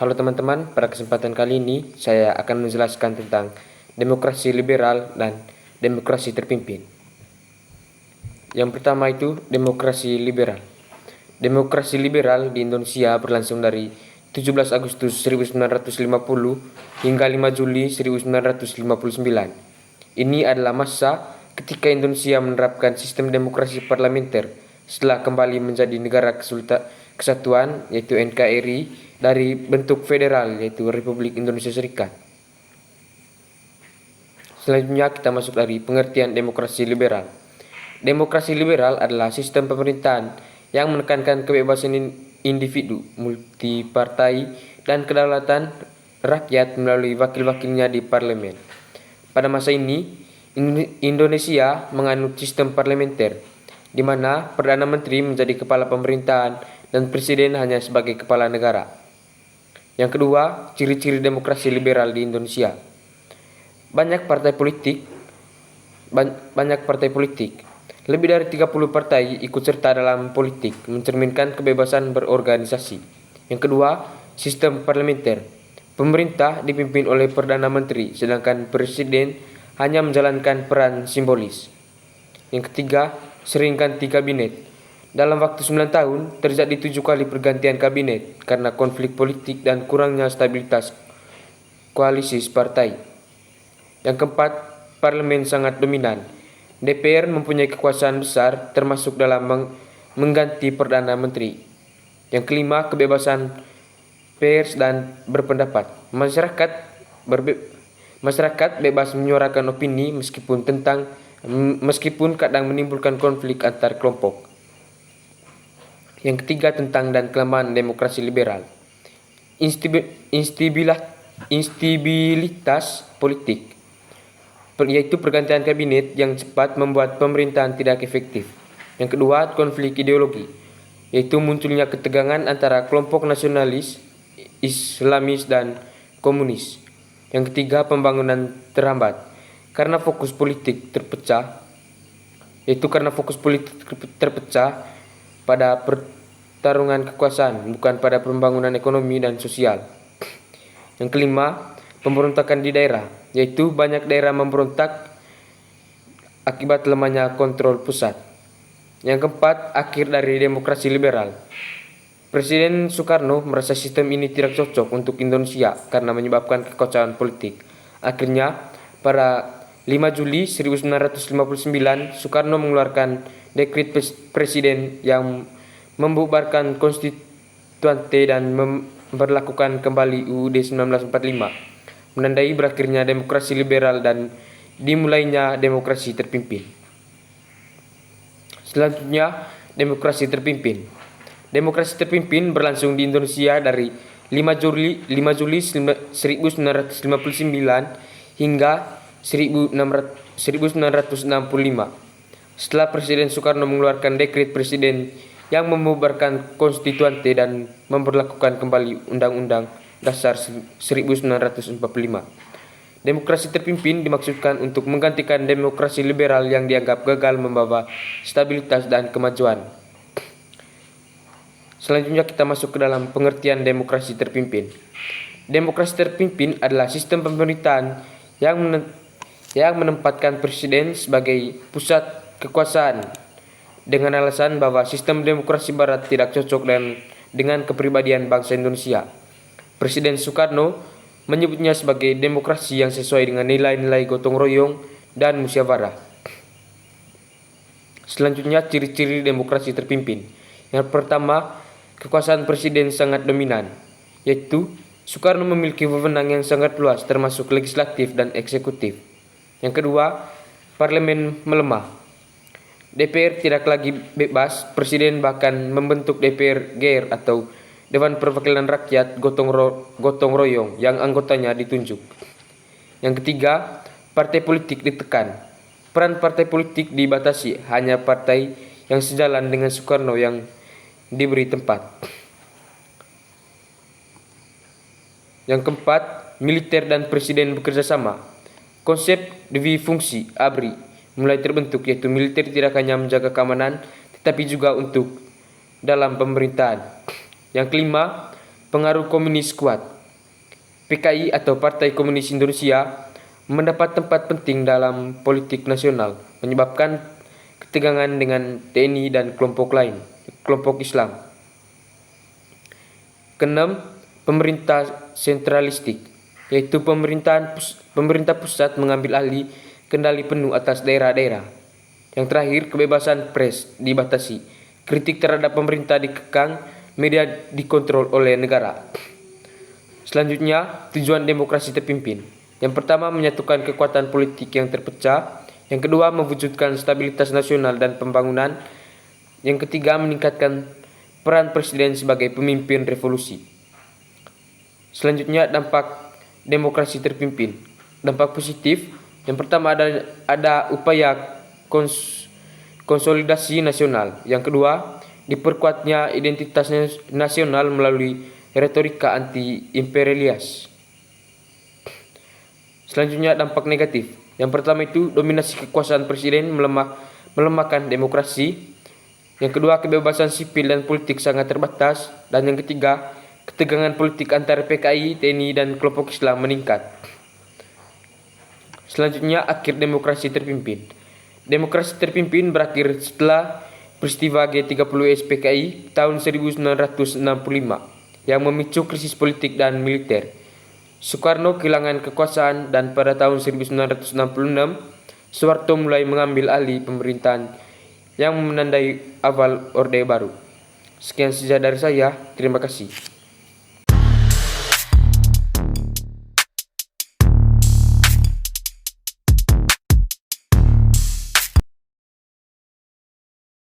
Halo teman-teman, pada kesempatan kali ini saya akan menjelaskan tentang demokrasi liberal dan demokrasi terpimpin. Yang pertama itu demokrasi liberal. Demokrasi liberal di Indonesia berlangsung dari 17 Agustus 1950 hingga 5 Juli 1959. Ini adalah masa ketika Indonesia menerapkan sistem demokrasi parlementer setelah kembali menjadi negara kesatuan yaitu NKRI dari bentuk federal yaitu Republik Indonesia Serikat. Selanjutnya kita masuk dari pengertian demokrasi liberal. Demokrasi liberal adalah sistem pemerintahan yang menekankan kebebasan individu, multipartai, dan kedaulatan rakyat melalui wakil-wakilnya di parlemen. Pada masa ini, Indonesia menganut sistem parlementer, di mana Perdana Menteri menjadi kepala pemerintahan dan Presiden hanya sebagai kepala negara. Yang kedua, ciri-ciri demokrasi liberal di Indonesia. Banyak partai politik. Lebih dari 30 partai ikut serta dalam politik, mencerminkan kebebasan berorganisasi. Yang kedua, sistem parlementer. Pemerintah dipimpin oleh Perdana Menteri, sedangkan Presiden hanya menjalankan peran simbolis. Yang ketiga, sering ganti kabinet. Dalam waktu 9 tahun, terjadi 7 kali pergantian kabinet karena konflik politik dan kurangnya stabilitas koalisi partai. Yang keempat, parlemen sangat dominan. DPR mempunyai kekuasaan besar termasuk dalam mengganti Perdana Menteri. Yang kelima, kebebasan pers dan berpendapat. Masyarakat bebas menyuarakan opini meskipun kadang menimbulkan konflik antar kelompok. Yang ketiga, tentang dan kelemahan demokrasi liberal. Instabilitas politik, yaitu pergantian kabinet yang cepat membuat pemerintahan tidak efektif. Yang kedua, konflik ideologi, yaitu munculnya ketegangan antara kelompok nasionalis, Islamis, dan komunis. Yang ketiga, pembangunan terhambat karena fokus politik terpecah pada pertarungan kekuasaan, bukan pada pembangunan ekonomi dan sosial. Yang kelima, pemberontakan di daerah, yaitu banyak daerah memberontak akibat lemahnya kontrol pusat. Yang keempat, akhir dari demokrasi liberal. Presiden Soekarno merasa sistem ini tidak cocok untuk Indonesia karena menyebabkan kekacauan politik. Akhirnya, pada 5 Juli 1959, Soekarno mengeluarkan dekret presiden yang membubarkan konstituante dan memberlakukan kembali UUD 1945, menandai berakhirnya demokrasi liberal dan dimulainya demokrasi terpimpin. Selanjutnya, demokrasi terpimpin. Demokrasi terpimpin berlangsung di Indonesia dari 5 Juli 1959 hingga 1965. Setelah Presiden Soekarno mengeluarkan dekret presiden yang membubarkan konstituante dan memberlakukan kembali Undang-Undang Dasar 1945. Demokrasi terpimpin dimaksudkan untuk menggantikan demokrasi liberal yang dianggap gagal membawa stabilitas dan kemajuan. Selanjutnya kita masuk ke dalam pengertian demokrasi terpimpin. Demokrasi terpimpin adalah sistem pemerintahan yang menempatkan presiden sebagai pusat kekuasaan dengan alasan bahwa sistem demokrasi barat tidak cocok dengan kepribadian bangsa Indonesia. Presiden Soekarno menyebutnya sebagai demokrasi yang sesuai dengan nilai-nilai gotong royong dan musyawarah. Selanjutnya, ciri-ciri demokrasi terpimpin. Yang pertama, kekuasaan presiden sangat dominan, yaitu Soekarno memiliki wewenang yang sangat luas termasuk legislatif dan eksekutif. Yang kedua, parlemen melemah. DPR tidak lagi bebas, presiden bahkan membentuk DPR GR atau Dewan Perwakilan Rakyat gotong royong yang anggotanya ditunjuk. Yang ketiga, partai politik ditekan. Peran partai politik dibatasi, hanya partai yang sejalan dengan Soekarno yang diberi tempat. Yang keempat, militer dan presiden bekerja sama. Konsep dwifungsi ABRI mulai terbentuk, yaitu militer tidak hanya menjaga keamanan tetapi juga untuk dalam pemerintahan. Yang kelima, pengaruh komunis kuat. PKI atau Partai Komunis Indonesia mendapat tempat penting dalam politik nasional, menyebabkan ketegangan dengan TNI dan kelompok Islam. Keenam, pemerintah sentralistik, yaitu pemerintah pusat mengambil alih kendali penuh atas daerah-daerah. Yang terakhir, kebebasan pers dibatasi, kritik terhadap pemerintah dikekang, media dikontrol oleh negara. Selanjutnya, tujuan demokrasi terpimpin. Yang pertama, menyatukan kekuatan politik yang terpecah. Yang kedua, mewujudkan stabilitas nasional dan pembangunan. Yang ketiga, meningkatkan peran presiden sebagai pemimpin revolusi. Selanjutnya, dampak demokrasi terpimpin. Dampak positif, yang pertama ada upaya konsolidasi nasional. Yang kedua, diperkuatnya identitas nasional melalui retorika anti-imperialis. Selanjutnya, dampak negatif. Yang pertama itu dominasi kekuasaan presiden melemahkan demokrasi. Yang kedua, kebebasan sipil dan politik sangat terbatas. Dan yang ketiga, ketegangan politik antara PKI, TNI, dan kelompok Islam meningkat. Selanjutnya, akhir demokrasi terpimpin. Demokrasi terpimpin berakhir setelah peristiwa G30S PKI tahun 1965 yang memicu krisis politik dan militer. Soekarno kehilangan kekuasaan dan pada tahun 1966 Soeharto mulai mengambil alih pemerintahan yang menandai awal Orde Baru. Sekian saja dari saya, terima kasih.